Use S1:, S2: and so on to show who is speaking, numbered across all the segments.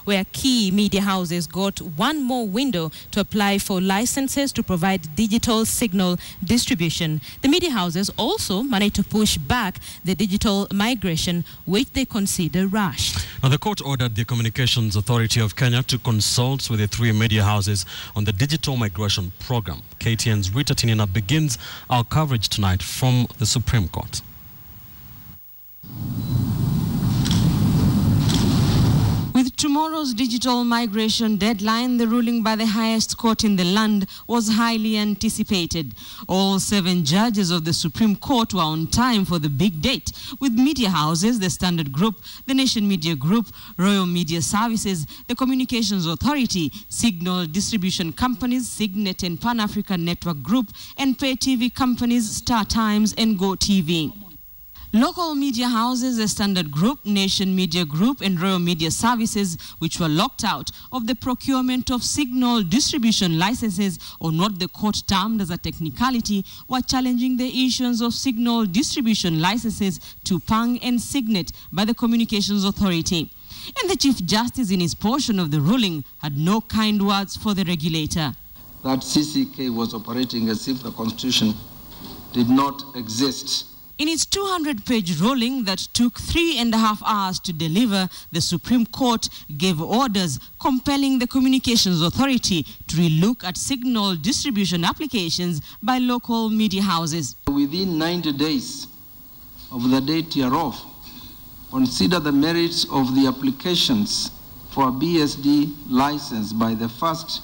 S1: where key media houses got one more window to apply for licenses to provide digital signal distribution. The media houses also managed to push back the digital migration, which they consider rushed.
S2: Now, the court ordered the Communications Authority of Kenya to consult with the three media houses on the digital migration program. KTN's Rita Tinina begins our coverage tonight from the Supreme Court.
S3: With tomorrow's digital migration deadline, the ruling by the highest court in the land was highly anticipated. All 7 judges of the Supreme Court were on time for the big date, with media houses, the Standard Group, the Nation Media Group, Royal Media Services, the Communications Authority, Signal Distribution Companies, Signet and Pan-African Network Group, and pay TV companies Star Times and Go TV. Local media houses, the Standard Group, Nation Media Group and Royal Media Services, which were locked out of the procurement of signal distribution licenses on what the court termed as a technicality, were challenging the issuance of signal distribution licenses to Pang and Signet by the Communications Authority. And the Chief Justice, in his portion of the ruling, had no kind words for the regulator.
S4: That CCK was operating as if the Constitution did not exist.
S3: In its 200-page ruling that took 3.5 hours to deliver, the Supreme Court gave orders compelling the Communications Authority to relook at signal distribution applications by local media houses.
S4: Within 90 days of the date hereof, consider the merits of the applications for a BSD license by the first,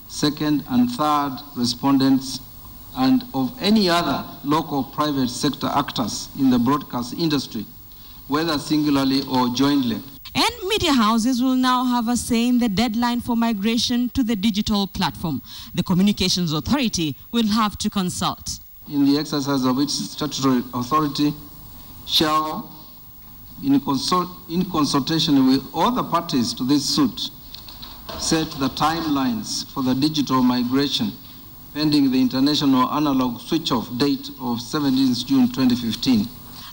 S4: second, and third respondents and of any other local private sector actors in the broadcast industry, whether singularly or jointly.
S3: And media houses will now have a say in the deadline for migration to the digital platform. The Communications Authority will have to consult.
S4: In the exercise of its statutory authority, shall, in consultation with all the parties to this suit, set the timelines for the digital migration pending the international analog switch-off date of 17th June 2015.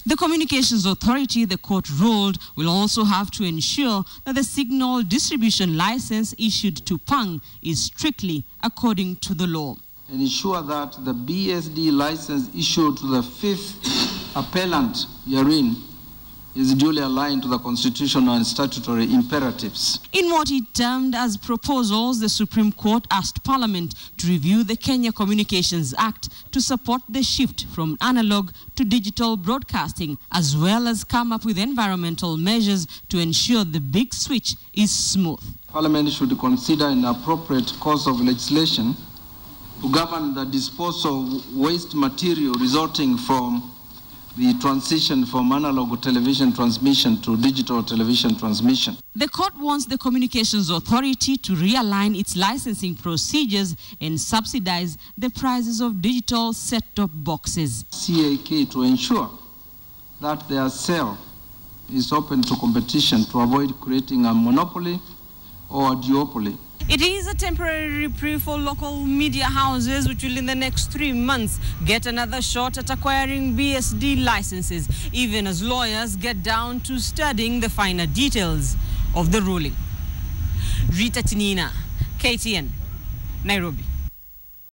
S3: The Communications Authority, the court ruled, will also have to ensure that the signal distribution license issued to Pang is strictly according to the law.
S4: And ensure that the BSD license issued to the 5th appellant herein is duly aligned to the constitutional and statutory imperatives.
S3: In what it termed as proposals, the Supreme Court asked Parliament to review the Kenya Communications Act to support the shift from analog to digital broadcasting, as well as come up with environmental measures to ensure the big switch is smooth.
S4: Parliament should consider an appropriate course of legislation to govern the disposal of waste material resulting from the transition from analog television transmission to digital television transmission.
S3: The court wants the Communications Authority to realign its licensing procedures and subsidize the prices of digital set-top boxes.
S4: CAK to ensure that their sale is open to competition to avoid creating a monopoly or a duopoly.
S3: It is a temporary reprieve for local media houses, which will in the next 3 months get another shot at acquiring BSD licenses, even as lawyers get down to studying the finer details of the ruling. Rita Tinina, KTN, Nairobi.